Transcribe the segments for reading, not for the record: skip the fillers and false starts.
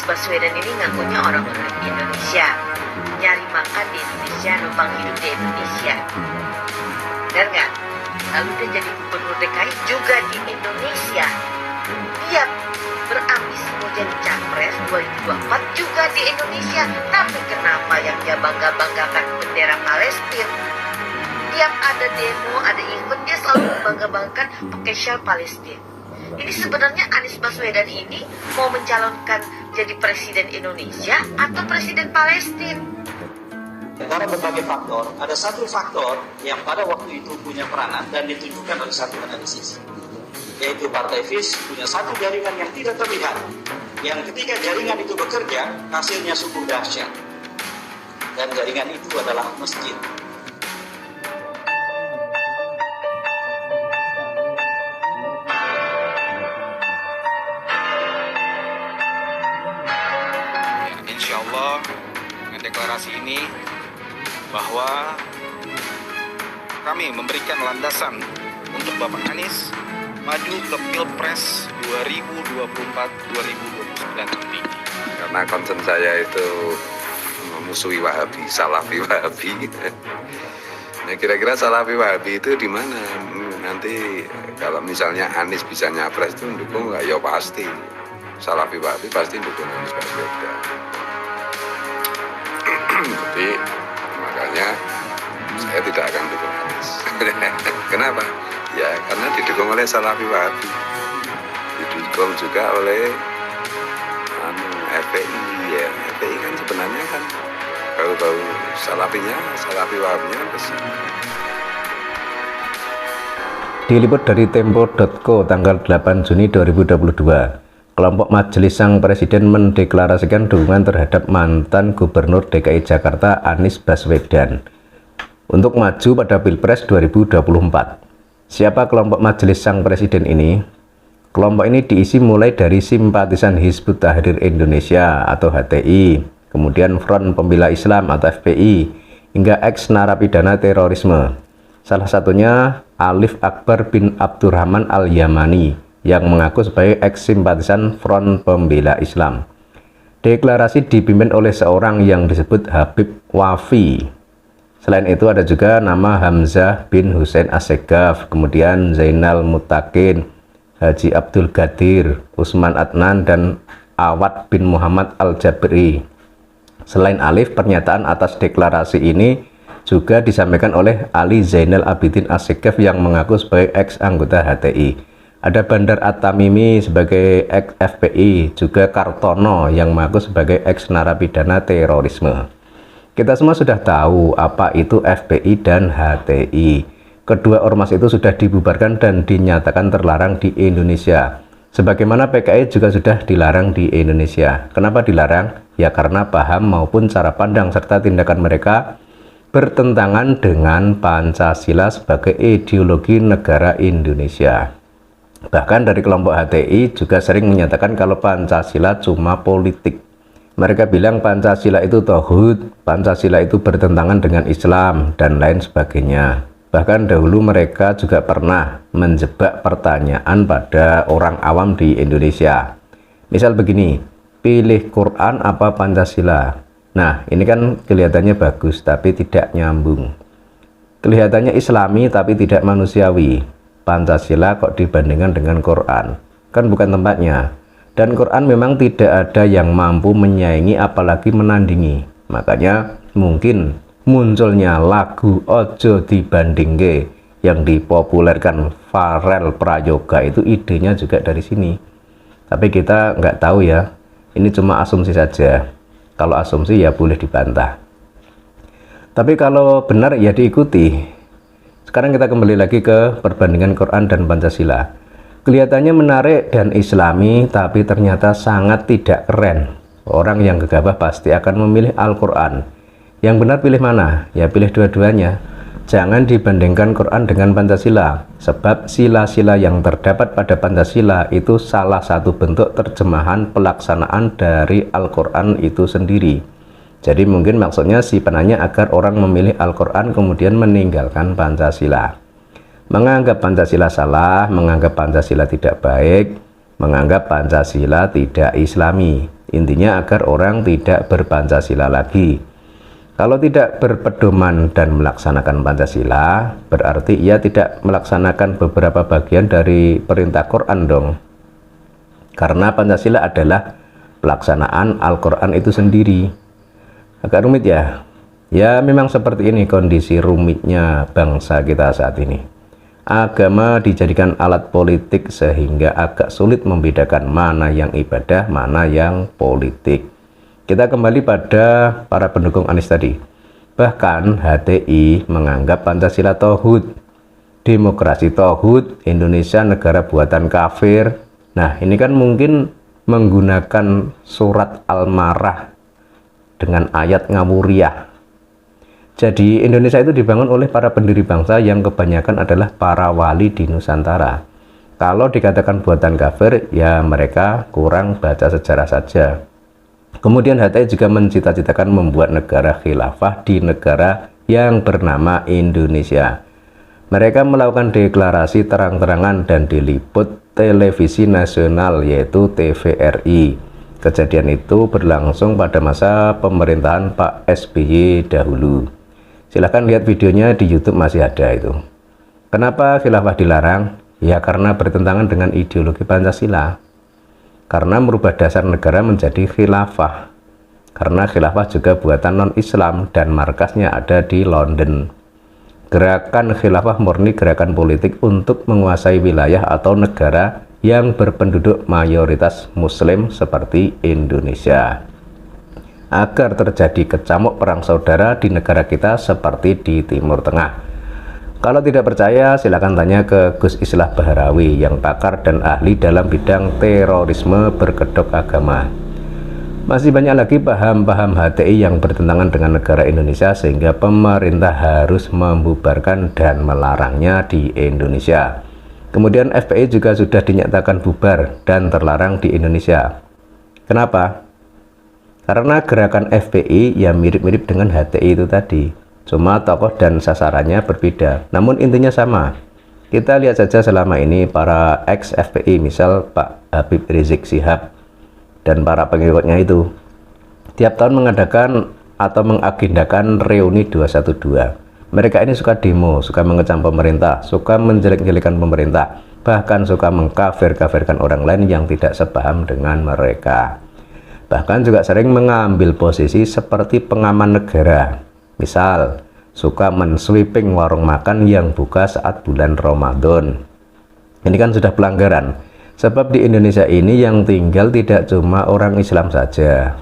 Baswedan ini ngakunya orang Indonesia, nyari makan di Indonesia, numpang hidup di Indonesia, benar nggak? Lalu dia jadi gubernur DKI juga di Indonesia. Dia berambisi mau jadi capres 2024 juga di Indonesia. Tapi kenapa yang dia bangga-banggakan bendera Palestina? Tiap ada demo, ada event, dia selalu membangga-banggakan pakai syal Palestina. Ini sebenarnya Anies Baswedan ini mau mencalonkan jadi presiden Indonesia atau presiden Palestina? Antara berbagai faktor, ada satu faktor yang pada waktu itu punya peranan dan ditunjukkan oleh satu analisis, yaitu Partai FIS punya satu jaringan yang tidak terlihat, yang ketika jaringan itu bekerja, hasilnya sungguh dahsyat. Dan jaringan itu adalah masjid. Insya Allah dengan deklarasi ini bahwa kami memberikan landasan untuk Bapak Anies maju ke Pilpres 2024-2029 nanti. Karena concern saya itu memusuhi Wahabi, Salafi Wahabi. Nah, kira-kira Salafi Wahabi itu di mana? Nanti kalau misalnya Anies bisa nyapres itu mendukung nggak? Ya pasti. Salafi Wahabi pasti dukung Anies Baswedan. Jadi makanya saya tidak akan dukung Anies. Kenapa? Ya karena didukung oleh Salafi Wahabi, didukung juga oleh FPI. Ya FPI kan sebenarnya kan bau-bau Salafi Wahabinya besar. Diliput dari Tempo.co tanggal 8 Juni 2022. Kelompok Majelis Sang Presiden mendeklarasikan dukungan terhadap mantan Gubernur DKI Jakarta Anies Baswedan untuk maju pada Pilpres 2024. Siapa kelompok Majelis Sang Presiden ini? Kelompok ini diisi mulai dari simpatisan Hizbut Tahrir Indonesia atau HTI, kemudian Front Pembela Islam atau FPI, hingga ex-narapidana terorisme. Salah satunya Alif Akbar bin Abdurrahman Al-Yamani yang mengaku sebagai ex-simpatisan Front Pembela Islam. Deklarasi dipimpin oleh seorang yang disebut Habib Wafi. Selain itu ada juga nama Hamzah bin Hussein Assegaf, kemudian Zainal Mutakin, Haji Abdul Qadir, Usman Adnan, dan Awad bin Muhammad Al-Jabri. Selain Alif, pernyataan atas deklarasi ini juga disampaikan oleh Ali Zainal Abidin Assegaf yang mengaku sebagai ex-anggota HTI. Ada Bandar At-Tamimi sebagai ex-FPI, juga Kartono yang mengaku sebagai ex-narapidana terorisme. Kita semua sudah tahu apa itu FPI dan HTI. Kedua ormas itu sudah dibubarkan dan dinyatakan terlarang di Indonesia. Sebagaimana PKI juga sudah dilarang di Indonesia. Kenapa dilarang? Ya karena paham maupun cara pandang serta tindakan mereka bertentangan dengan Pancasila sebagai ideologi negara Indonesia. Bahkan dari kelompok HTI juga sering menyatakan kalau Pancasila cuma politik. Mereka bilang Pancasila itu tauhid, Pancasila itu bertentangan dengan Islam, dan lain sebagainya. Bahkan dahulu mereka juga pernah menjebak pertanyaan pada orang awam di Indonesia. Misal begini, pilih Quran apa Pancasila? Nah, ini kan kelihatannya bagus tapi tidak nyambung. Kelihatannya Islami tapi tidak manusiawi. Pancasila kok dibandingkan dengan Quran? Kan bukan tempatnya. Dan Quran memang tidak ada yang mampu menyaingi apalagi menandingi. Makanya mungkin munculnya lagu Ojo Dibandingke yang dipopulerkan Farel Prayoga itu idenya juga dari sini. Tapi kita nggak tahu ya. Ini cuma asumsi saja. Kalau asumsi ya boleh dibantah. Tapi kalau benar ya diikuti. Sekarang kita kembali lagi ke perbandingan Quran dan Pancasila. Kelihatannya menarik dan Islami, tapi ternyata sangat tidak keren. Orang yang gegabah pasti akan memilih Al-Quran. Yang benar pilih mana? Ya pilih dua-duanya. Jangan dibandingkan Quran dengan Pancasila, sebab sila-sila yang terdapat pada Pancasila itu salah satu bentuk terjemahan pelaksanaan dari Al-Quran itu sendiri. Jadi mungkin maksudnya si penanya agar orang memilih Al-Quran kemudian meninggalkan Pancasila. Menganggap Pancasila salah, menganggap Pancasila tidak baik, menganggap Pancasila tidak Islami. Intinya agar orang tidak berpancasila lagi. Kalau tidak berpedoman dan melaksanakan Pancasila, berarti ia tidak melaksanakan beberapa bagian dari perintah Quran dong. Karena Pancasila adalah pelaksanaan Al-Quran itu sendiri. Agak rumit ya? Ya memang seperti ini kondisi rumitnya bangsa kita saat ini. Agama dijadikan alat politik sehingga agak sulit membedakan mana yang ibadah, mana yang politik. Kita kembali pada para pendukung Anies tadi. Bahkan HTI menganggap Pancasila tauhid, demokrasi tauhid, Indonesia negara buatan kafir. Nah, ini kan mungkin menggunakan surat Al-Marah dengan ayat ngawuriyah. Jadi Indonesia itu dibangun oleh para pendiri bangsa yang kebanyakan adalah para wali di Nusantara. Kalau dikatakan buatan kafir, ya mereka kurang baca sejarah saja. Kemudian HTI juga mencita-citakan membuat negara khilafah di negara yang bernama Indonesia. Mereka melakukan deklarasi terang-terangan dan diliput televisi nasional yaitu TVRI. Kejadian itu berlangsung pada masa pemerintahan Pak SBY dahulu. Silahkan lihat videonya di YouTube, masih ada itu. Kenapa khilafah dilarang? Ya karena bertentangan dengan ideologi Pancasila. Karena merubah dasar negara menjadi khilafah. Karena khilafah juga buatan non-Islam dan markasnya ada di London. Gerakan khilafah murni gerakan politik untuk menguasai wilayah atau negara yang berpenduduk mayoritas Muslim seperti Indonesia. Agar terjadi kecamuk perang saudara di negara kita seperti di Timur Tengah. Kalau tidak percaya, silakan tanya ke Gus Islah Baharawi yang pakar dan ahli dalam bidang terorisme berkedok agama. Masih banyak lagi paham-paham HTI yang bertentangan dengan negara Indonesia sehingga pemerintah harus membubarkan dan melarangnya di Indonesia. Kemudian FPI juga sudah dinyatakan bubar dan terlarang di Indonesia. Kenapa? Karena gerakan FPI ya mirip-mirip dengan HTI itu tadi. Cuma tokoh dan sasarannya berbeda, namun intinya sama. Kita lihat saja selama ini para ex-FPI, misal Pak Habib Rizik Syihab dan para pengikutnya itu, tiap tahun mengadakan atau mengagendakan reuni 212. Mereka ini suka demo, suka mengecam pemerintah, suka menjelek-jelekan pemerintah, bahkan suka mengkafir-kafirkan orang lain yang tidak sepaham dengan mereka. Bahkan juga sering mengambil posisi seperti pengaman negara. Misal, suka mensweeping warung makan yang buka saat bulan Ramadan. Ini kan sudah pelanggaran. Sebab di Indonesia ini yang tinggal tidak cuma orang Islam saja.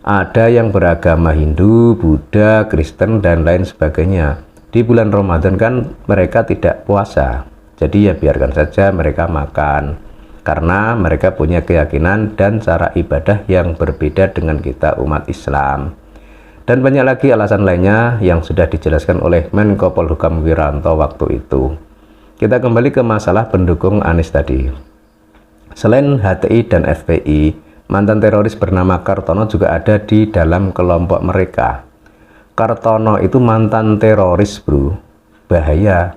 Ada yang beragama Hindu, Buddha, Kristen, dan lain sebagainya. Di bulan Ramadan kan mereka tidak puasa. Jadi ya biarkan saja mereka makan. Karena mereka punya keyakinan dan cara ibadah yang berbeda dengan kita umat Islam. Dan banyak lagi alasan lainnya yang sudah dijelaskan oleh Menko Polhukam Wiranto waktu itu. Kita kembali ke masalah pendukung Anies tadi. Selain HTI dan FPI, mantan teroris bernama Kartono juga ada di dalam kelompok mereka. Kartono itu mantan teroris bro, bahaya.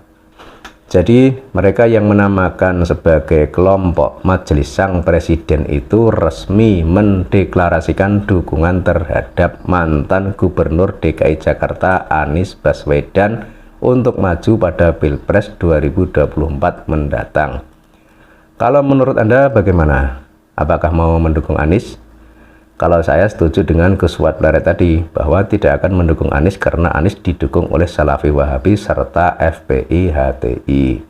Jadi mereka yang menamakan sebagai kelompok Majelis Sang Presiden itu resmi mendeklarasikan dukungan terhadap mantan Gubernur DKI Jakarta Anies Baswedan untuk maju pada Pilpres 2024 mendatang. Kalau menurut Anda bagaimana? Apakah mau mendukung Anies? Kalau saya setuju dengan Gus Wadlaret tadi bahwa tidak akan mendukung Anies karena Anies didukung oleh Salafi Wahabi serta FPI HTI.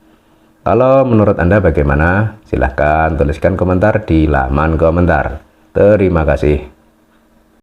Kalau menurut Anda bagaimana? Silahkan tuliskan komentar di laman komentar. Terima kasih.